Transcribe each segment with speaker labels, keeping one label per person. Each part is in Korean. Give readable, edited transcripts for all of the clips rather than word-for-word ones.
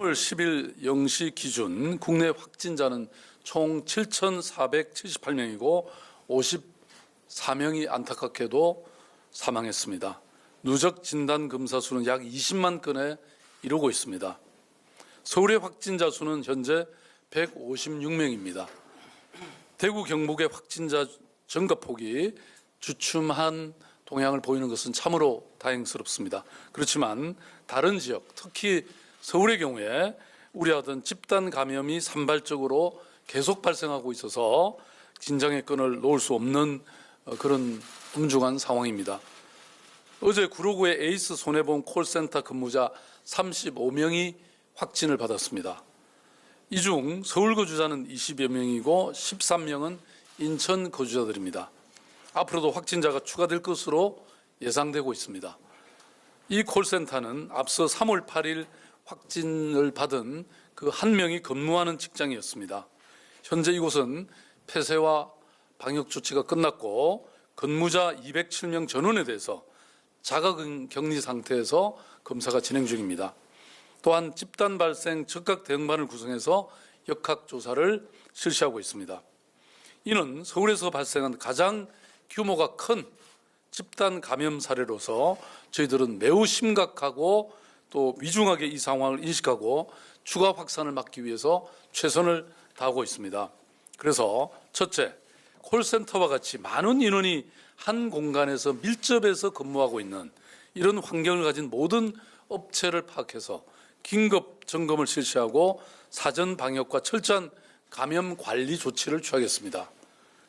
Speaker 1: 10월 10일 0시 기준 국내 확진자는 총 7,478명이고 54명이 안타깝게도 사망했습니다. 누적 진단 검사 수는 약 20만 건에 이르고 있습니다. 서울의 확진자 수는 현재 156명입니다. 대구 경북의 확진자 증가폭이 주춤한 동향을 보이는 것은 참으로 다행스럽습니다. 그렇지만 다른 지역, 특히 서울의 경우에 우려하던 집단 감염이 산발적으로 계속 발생하고 있어서 긴장의 끈을 놓을 수 없는 그런 엄중한 상황입니다. 어제 구로구의 에이스 손해보험 콜센터 근무자 35명이 확진을 받았습니다. 이 중 서울 거주자는 20여 명이고 13명은 인천 거주자들입니다. 앞으로도 확진자가 추가될 것으로 예상되고 있습니다. 이 콜센터는 앞서 3월 8일 확진을 받은 그 한 명이 근무하는 직장이었습니다. 현재 이곳은 폐쇄와 방역 조치가 끝났고 근무자 207명 전원에 대해서 자가격리 상태에서 검사가 진행 중입니다. 또한 집단 발생 즉각 대응반을 구성해서 역학조사를 실시하고 있습니다. 이는 서울에서 발생한 가장 규모가 큰 집단 감염 사례로서 저희들은 매우 심각하고 또 위중하게 이 상황을 인식하고 추가 확산을 막기 위해서 최선을 다하고 있습니다. 그래서 첫째, 콜센터와 같이 많은 인원이 한 공간에서 밀접해서 근무하고 있는 이런 환경을 가진 모든 업체를 파악해서 긴급 점검을 실시하고 사전 방역과 철저한 감염 관리 조치를 취하겠습니다.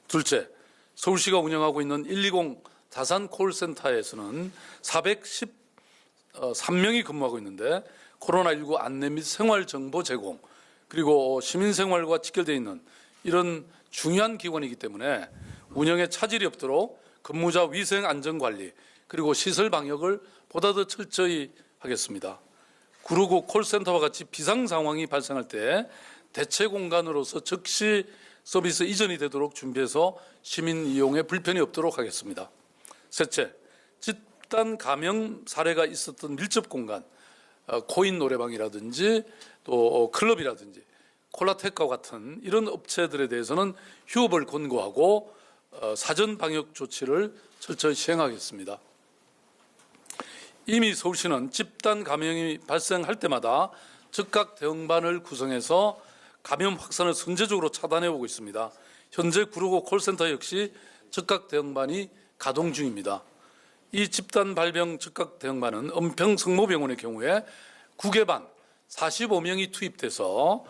Speaker 1: 둘째, 서울시가 운영하고 있는 120 다산 콜센터에서는 413명이 근무하고 있는데 코로나19 안내 및 생활정보 제공 그리고 시민생활과 직결되어 있는 이런 중요한 기관이기 때문에 운영에 차질이 없도록 근무자 위생 안전관리 그리고 시설 방역을 보다 더 철저히 하겠습니다. 구로구 콜센터와 같이 비상 상황이 발생할 때 대체 공간으로서 즉시 서비스 이전이 되도록 준비해서 시민 이용에 불편이 없도록 하겠습니다. 셋째, 집단 감염 사례가 있었던 밀접 공간, 코인 노래방이라든지 또 클럽이라든지 콜라텍과 같은 이런 업체들에 대해서는 휴업을 권고하고 사전 방역 조치를 철저히 시행하겠습니다. 이미 서울시는 집단 감염이 발생할 때마다 즉각 대응반을 구성해서 감염 확산을 선제적으로 차단해 오고 있습니다. 현재 구로구 콜센터 역시 즉각 대응반이 가동 중입니다. 이 집단 발병 즉각 대응반은 은평 성모병원의 경우에 구개반 45명이 투입돼서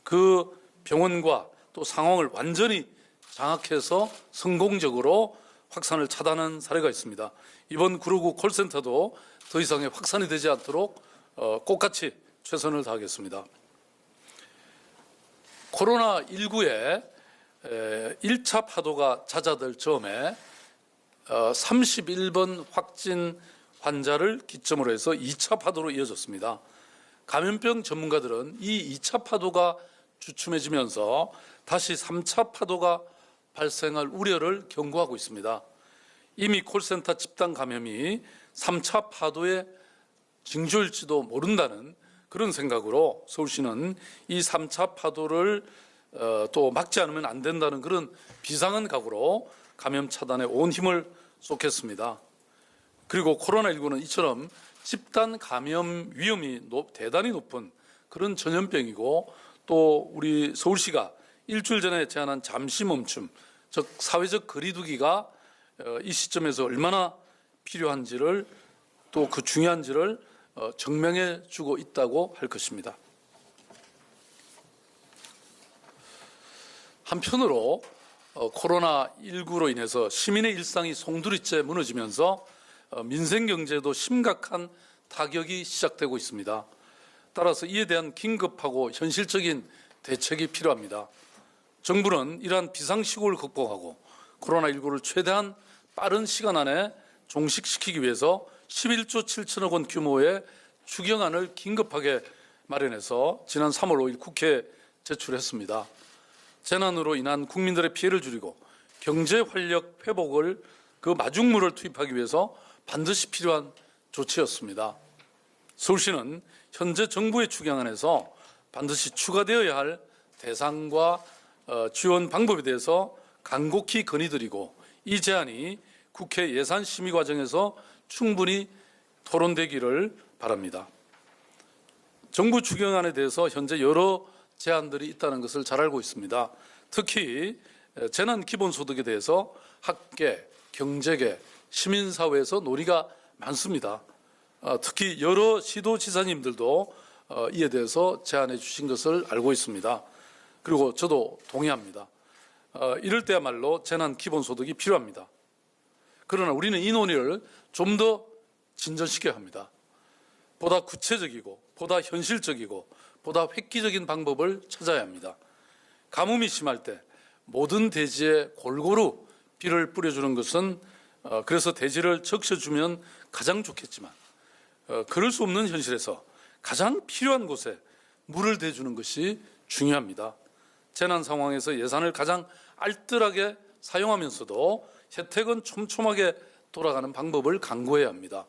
Speaker 1: 그 병원과 또 상황을 완전히 장악해서 성공적으로 확산을 차단한 사례가 있습니다. 이번 구로구 콜센터도 더 이상의 확산이 되지 않도록 똑같이 최선을 다하겠습니다. 코로나19의 1차 파도가 잦아들 즈음에 31번 확진 환자를 기점으로 해서 2차 파도로 이어졌습니다. 감염병 전문가들은 이 2차 파도가 주춤해지면서 다시 3차 파도가 발생할 우려를 경고하고 있습니다. 이미 콜센터 집단 감염이 3차 파도의 징조일지도 모른다는 그런 생각으로 서울시는 이 3차 파도를 또 막지 않으면 안 된다는 그런 비상한 각오로 감염 차단에 온 힘을 쏟겠습니다. 그리고 코로나19는 이처럼 집단 감염 위험이 대단히 높은 그런 전염병이고 또 우리 서울시가 일주일 전에 제안한 잠시 멈춤, 즉 사회적 거리두기가 이 시점에서 얼마나 필요한지를 또 그 중요한지를 증명해 주고 있다고 할 것입니다. 한편으로 코로나19로 인해서 시민의 일상이 송두리째 무너지면서 민생 경제도 심각한 타격이 시작되고 있습니다. 따라서 이에 대한 긴급하고 현실적인 대책이 필요합니다. 정부는 이러한 비상시국을 극복하고 코로나19를 최대한 빠른 시간 안에 종식시키기 위해서 11조 7천억 원 규모의 추경안을 긴급하게 마련해서 지난 3월 5일 국회에 제출했습니다. 재난으로 인한 국민들의 피해를 줄이고 경제 활력 회복을 그 마중물을 투입하기 위해서 반드시 필요한 조치였습니다. 서울시는 현재 정부의 추경안에서 반드시 추가되어야 할 대상과 지원 방법에 대해서 간곡히 건의드리고 이 제안이 국회 예산심의 과정에서 충분히 토론되기를 바랍니다. 정부 추경안에 대해서 현재 여러 제안들이 있다는 것을 잘 알고 있습니다. 특히 재난기본소득에 대해서 학계, 경제계, 시민사회에서 논의가 많습니다. 특히 여러 시도지사님들도 이에 대해서 제안해 주신 것을 알고 있습니다. 그리고 저도 동의합니다. 이럴 때야말로 재난기본소득이 필요합니다. 그러나 우리는 이 논의를 좀 더 진전시켜야 합니다. 보다 구체적이고 보다 현실적이고 보다 획기적인 방법을 찾아야 합니다. 가뭄이 심할 때 모든 대지에 골고루 비를 뿌려주는 것은 그래서 대지를 적셔주면 가장 좋겠지만 그럴 수 없는 현실에서 가장 필요한 곳에 물을 대주는 것이 중요합니다. 재난 상황에서 예산을 가장 알뜰하게 사용하면서도 혜택은 촘촘하게 돌아가는 방법을 강구해야 합니다.